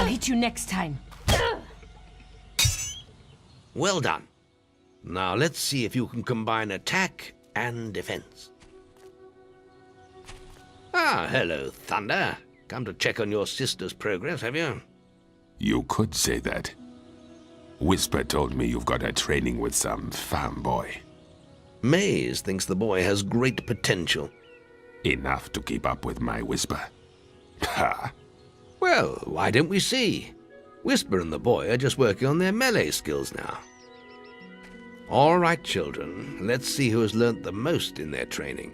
I'll hit you next time. Well done. Now let's see if you can combine attack and defense. Ah, hello, Thunder. Come to check on your sister's progress, have you? You could say that. Whisper told me you've got her training with some farm boy. Maze thinks the boy has great potential. Enough to keep up with my Whisper. Ha! Well, why don't we see? Whisper and the boy are just working on their melee skills now. All right, children, let's see who has learnt the most in their training.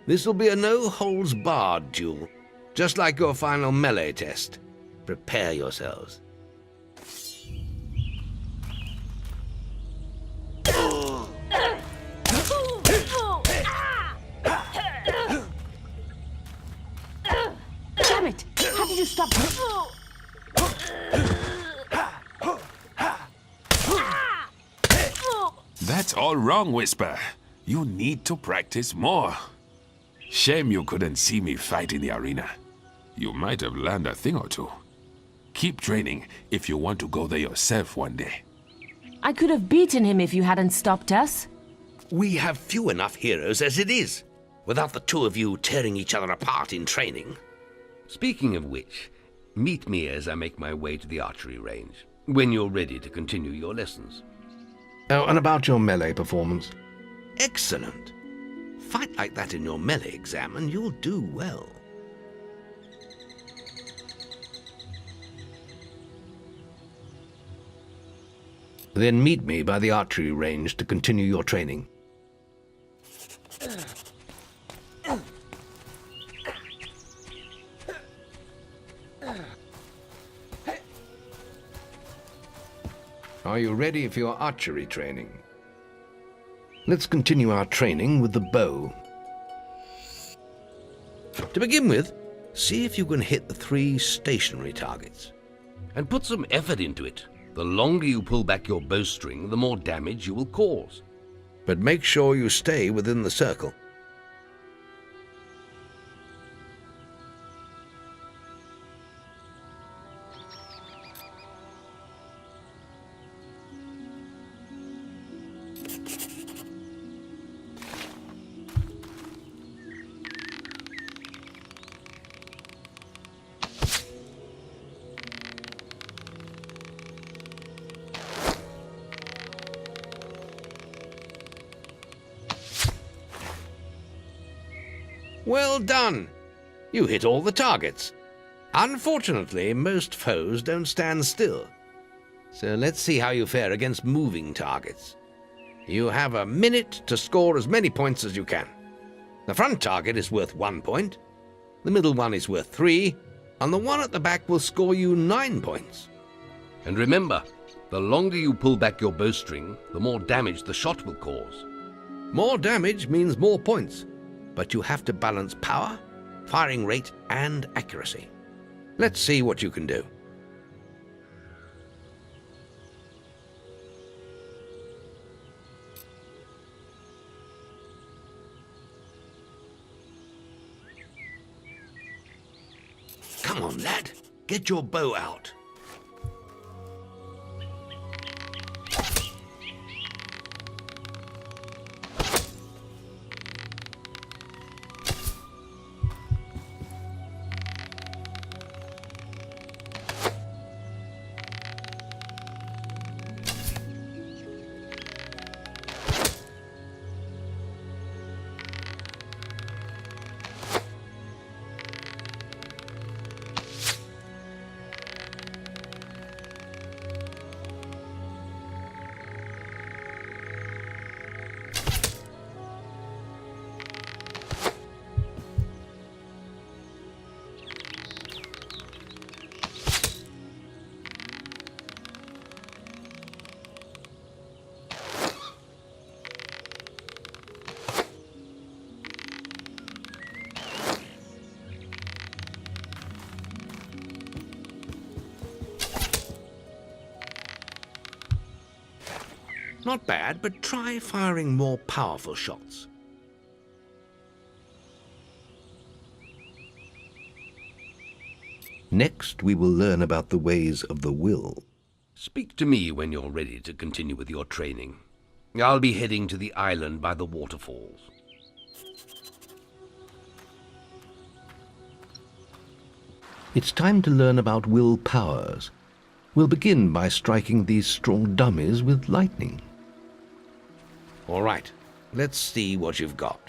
This will be a no-holds-barred duel, just like your final melee test. Prepare yourselves. Damn it! How did you stop? That's all wrong, Whisper. You need to practice more. Shame you couldn't see me fight in the arena. You might have learned a thing or two. Keep training if you want to go there yourself one day. I could have beaten him if you hadn't stopped us. We have few enough heroes as it is, without the two of you tearing each other apart in training. Speaking of which, meet me as I make my way to the archery range, when you're ready to continue your lessons. Oh, and about your melee performance? Excellent. Fight like that in your melee exam and you'll do well. Then meet me by the archery range to continue your training. Are you ready for your archery training? Let's continue our training with the bow. To begin with, see if you can hit the 3 stationary targets. And put some effort into it. The longer you pull back your bowstring, the more damage you will cause. But make sure you stay within the circle. Well done! You hit all the targets. Unfortunately, most foes don't stand still. So let's see how you fare against moving targets. You have a minute to score as many points as you can. The front target is worth 1 point, the middle one is worth 3, and the one at the back will score you 9 points. And remember, the longer you pull back your bowstring, the more damage the shot will cause. More damage means more points. But you have to balance power, firing rate, and accuracy. Let's see what you can do. Come on, lad. Get your bow out. Not bad, but try firing more powerful shots. Next, we will learn about the ways of the will. Speak to me when you're ready to continue with your training. I'll be heading to the island by the waterfalls. It's time to learn about will powers. We'll begin by striking these strong dummies with lightning. All right, let's see what you've got.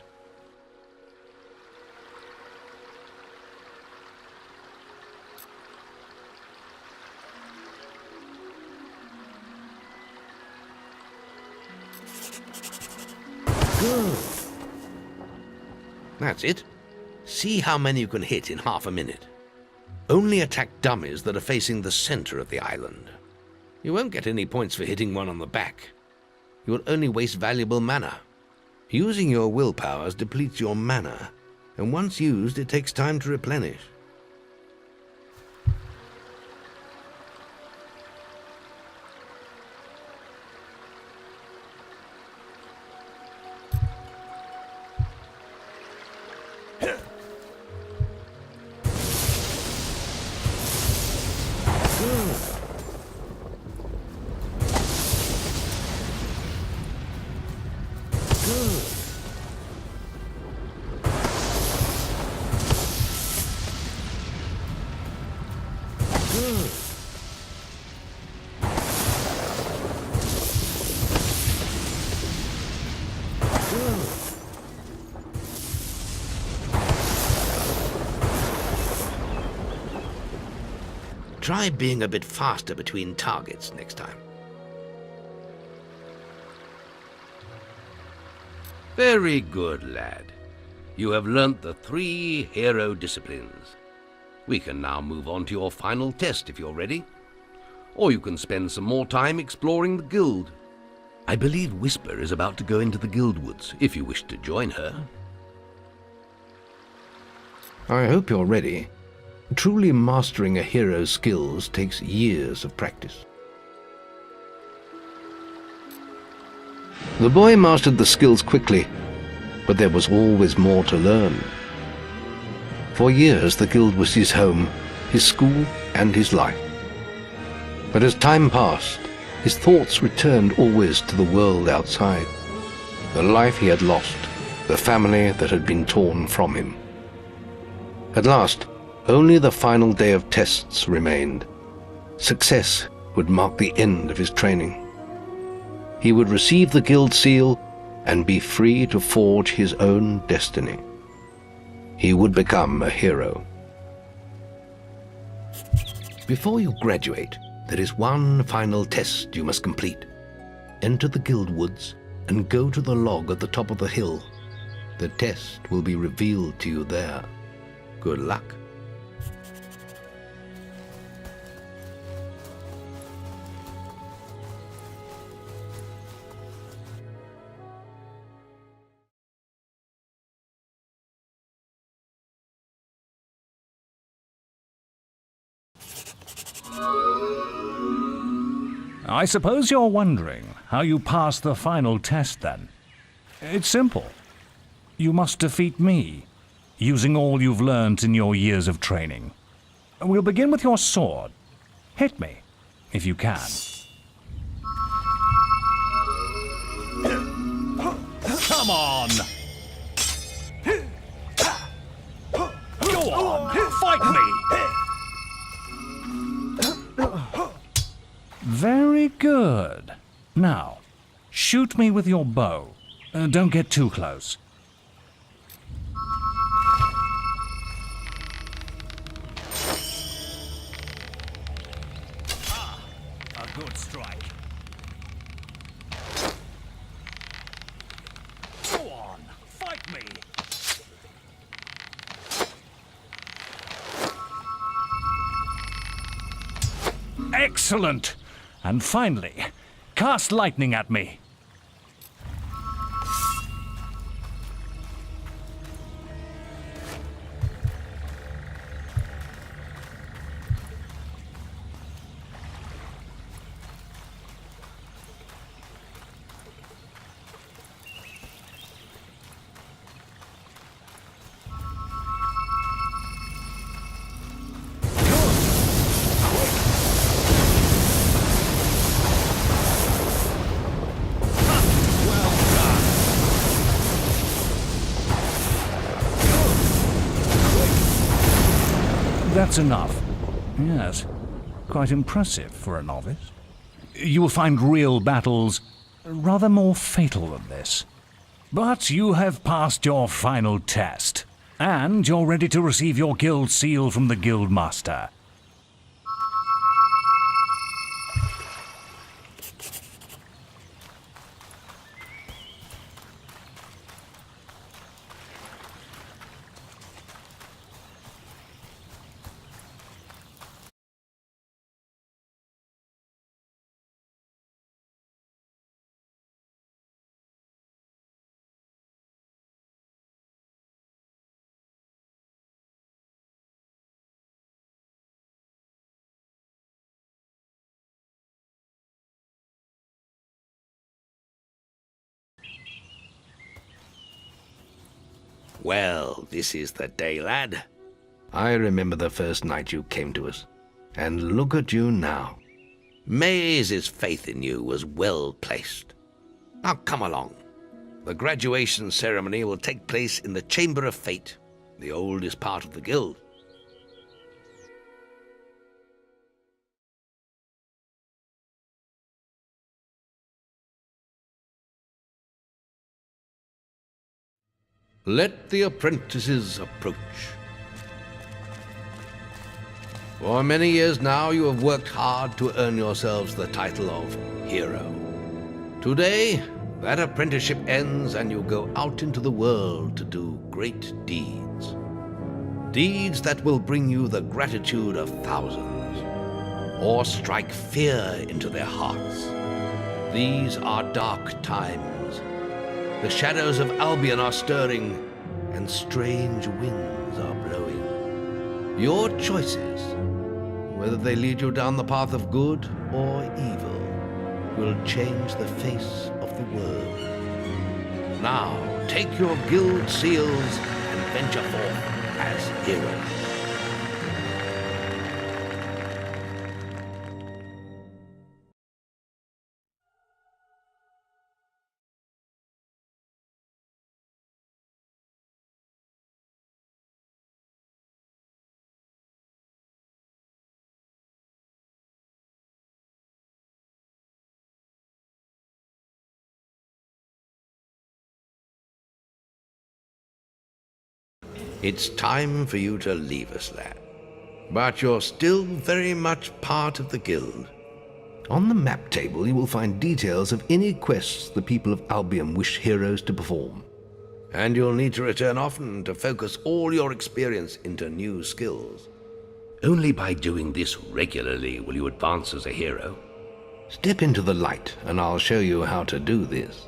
Good. That's it. See how many you can hit in half a minute. Only attack dummies that are facing the center of the island. You won't get any points for hitting one on the back. You will only waste valuable mana. Using your willpowers depletes your mana, and once used, it takes time to replenish. Try being a bit faster between targets next time. Very good, lad. You have learnt the 3 hero disciplines. We can now move on to your final test if you're ready. Or you can spend some more time exploring the guild. I believe Whisper is about to go into the guild woods, if you wish to join her. I hope you're ready. Truly mastering a hero's skills takes years of practice. The boy mastered the skills quickly, but there was always more to learn. For years the guild was his home, his school, and his life. But as time passed, his thoughts returned always to the world outside, the life he had lost, the family that had been torn from him. At last, only the final day of tests remained. Success would mark the end of his training. He would receive the guild seal and be free to forge his own destiny. He would become a hero. Before you graduate, there is one final test you must complete. Enter the guild woods and go to the log at the top of the hill. The test will be revealed to you there. Good luck. I suppose you're wondering how you pass the final test then. It's simple. You must defeat me, using all you've learned in your years of training. We'll begin with your sword. Hit me, if you can. Come on! Go on, fight me! Very good. Now, shoot me with your bow. Don't get too close. Ah, a good strike. Go on, fight me. Excellent! And finally, cast lightning at me. Good! That's enough. Yes, quite impressive for a novice. You will find real battles rather more fatal than this. But you have passed your final test, and you're ready to receive your guild seal from the guild master. Well, this is the day, lad. I remember the first night you came to us. And look at you now. Maze's faith in you was well placed. Now come along. The graduation ceremony will take place in the Chamber of Fate, the oldest part of the guild. Let the apprentices approach. For many years now you have worked hard to earn yourselves the title of hero. Today, that apprenticeship ends and you go out into the world to do great deeds. Deeds that will bring you the gratitude of thousands, or strike fear into their hearts. These are dark times. The shadows of Albion are stirring, and strange winds are blowing. Your choices, whether they lead you down the path of good or evil, will change the face of the world. Now, take your guild seals and venture forth as heroes. It's time for you to leave us, lad. But you're still very much part of the guild. On the map table, you will find details of any quests the people of Albion wish heroes to perform. And you'll need to return often to focus all your experience into new skills. Only by doing this regularly will you advance as a hero. Step into the light, and I'll show you how to do this.